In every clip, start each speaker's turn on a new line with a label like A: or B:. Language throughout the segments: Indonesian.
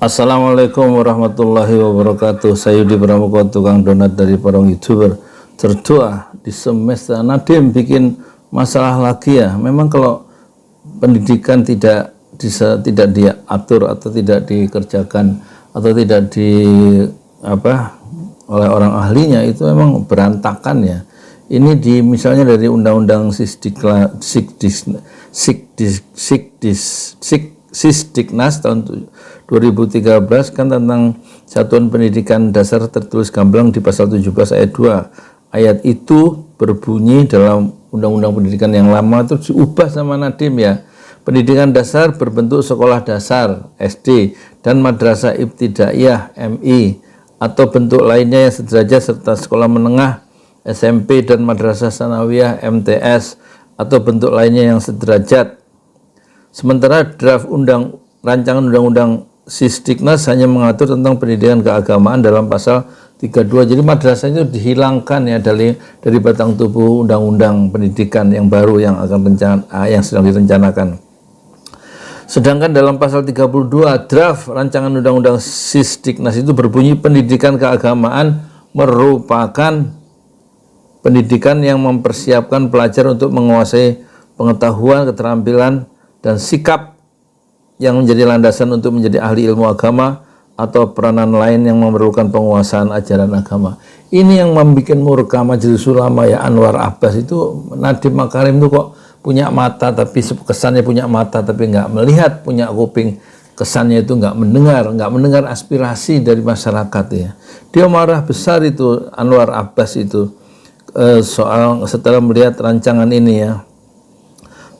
A: Assalamualaikum warahmatullahi wabarakatuh. Saya Yudi Pramuka, tukang donat dari para YouTuber. Terdoa di semester Nadiem bikin masalah lagi ya. Memang kalau pendidikan tidak diatur atau tidak dikerjakan atau tidak oleh orang ahlinya, itu memang berantakan ya. Ini misalnya dari undang-undang Sisdiknas tahun 2013 kan tentang Satuan Pendidikan Dasar tertulis gamblang di pasal 17 ayat 2. Ayat itu berbunyi dalam undang-undang pendidikan yang lama itu diubah sama Nadiem ya. Pendidikan dasar berbentuk sekolah dasar SD dan madrasah ibtidaiyah MI atau bentuk lainnya yang sederajat serta sekolah menengah SMP dan madrasah sanawiyah MTS atau bentuk lainnya yang sederajat. Sementara draft rancangan undang-undang Sisdiknas hanya mengatur tentang pendidikan keagamaan dalam pasal 32. Jadi madrasah itu dihilangkan ya dari batang tubuh undang-undang pendidikan yang baru yang sedang direncanakan. Sedangkan dalam pasal 32 draft rancangan undang-undang Sisdiknas itu berbunyi pendidikan keagamaan merupakan pendidikan yang mempersiapkan pelajar untuk menguasai pengetahuan, keterampilan, dan sikap yang menjadi landasan untuk menjadi ahli ilmu agama atau peranan lain yang memerlukan penguasaan ajaran agama. Ini yang membuat murka Majelis Ulama ya, Anwar Abbas itu. Nadiem Makarim itu kok punya mata tapi kesannya punya mata tapi nggak melihat, punya kuping kesannya itu nggak mendengar aspirasi dari masyarakat ya. Dia marah besar itu Anwar Abbas itu soal setelah melihat rancangan ini ya.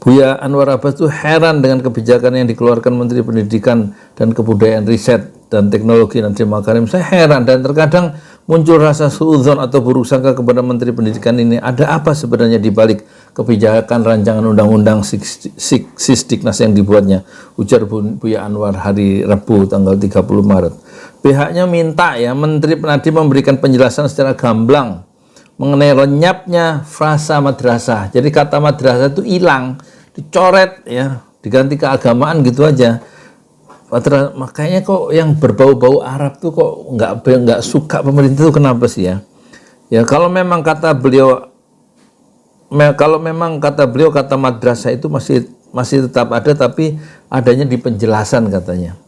A: Buya Anwar Abbas itu heran dengan kebijakan yang dikeluarkan Menteri Pendidikan dan Kebudayaan Riset dan Teknologi Nadiem Makarim. Saya heran dan terkadang muncul rasa suudzon atau buruk sangka kepada Menteri Pendidikan ini. Ada apa sebenarnya di balik kebijakan rancangan undang-undang Sisdiknas yang dibuatnya? Ujar Buya Anwar hari Rabu tanggal 30 Maret. Pihaknya minta ya Menteri Nadiem memberikan penjelasan secara gamblang mengenai lenyapnya frasa madrasah. Jadi kata madrasah itu hilang, dicoret ya, diganti keagamaan gitu aja. Makanya kok yang berbau-bau Arab tuh kok nggak suka pemerintah itu kenapa sih ya? Ya kalau memang kata beliau kata madrasah itu masih tetap ada tapi adanya di penjelasan katanya.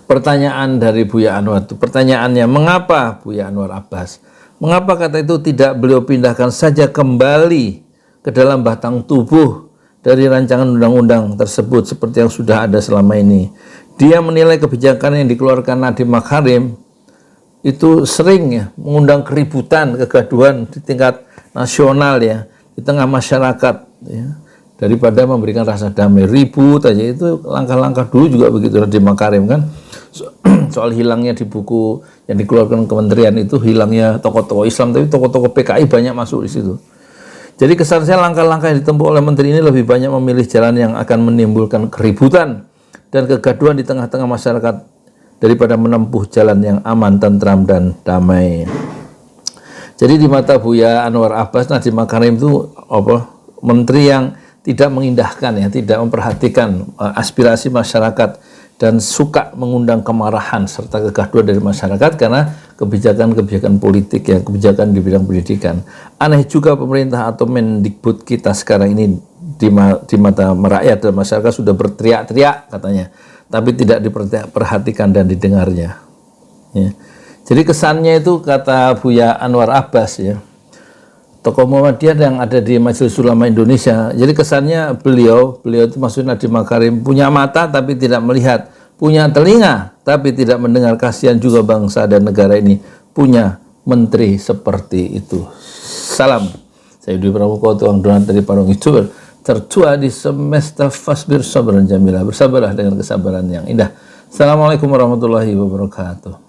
A: Pertanyaan dari Buya Anwar itu, pertanyaannya mengapa Buya Anwar Abbas? Mengapa kata itu tidak beliau pindahkan saja kembali ke dalam batang tubuh dari rancangan undang-undang tersebut seperti yang sudah ada selama ini? Dia menilai kebijakan yang dikeluarkan Nadiem Makarim itu sering ya mengundang keributan, kegaduhan di tingkat nasional ya, di tengah masyarakat ya. Daripada memberikan rasa damai, ribut aja. Itu langkah-langkah dulu juga begitu Nadiem Makarim kan. Soal hilangnya di buku yang dikeluarkan kementerian itu hilangnya tokoh-tokoh Islam, tapi tokoh-tokoh PKI banyak masuk di situ. Jadi kesan saya langkah-langkah yang ditempuh oleh menteri ini lebih banyak memilih jalan yang akan menimbulkan keributan dan kegaduhan di tengah-tengah masyarakat daripada menempuh jalan yang aman, tentram, dan damai. Jadi di mata Buya Anwar Abbas, Nadiem Makarim itu menteri yang tidak mengindahkan ya, tidak memperhatikan aspirasi masyarakat dan suka mengundang kemarahan serta kegaduhan dari masyarakat karena kebijakan-kebijakan politik ya, kebijakan di bidang pendidikan. Aneh juga pemerintah atau Mendikbud kita sekarang ini di mata rakyat dan masyarakat sudah berteriak-teriak katanya, tapi tidak diperhatikan dan didengarnya. Ya. Jadi kesannya itu kata Buya Anwar Abbas ya, tokoh Muhammadiyah yang ada di Majelis Ulama Indonesia. Jadi kesannya beliau itu maksudnya Nadiem Makarim punya mata tapi tidak melihat, punya telinga tapi tidak mendengar. Kasihan juga bangsa dan negara ini punya menteri seperti itu. Salam. Saya Yudi Pramuka, tukang donat dari para YouTuber. Tertua di semesta fasbir sabran jamilah. Bersabarlah dengan kesabaran yang indah. Assalamualaikum warahmatullahi wabarakatuh.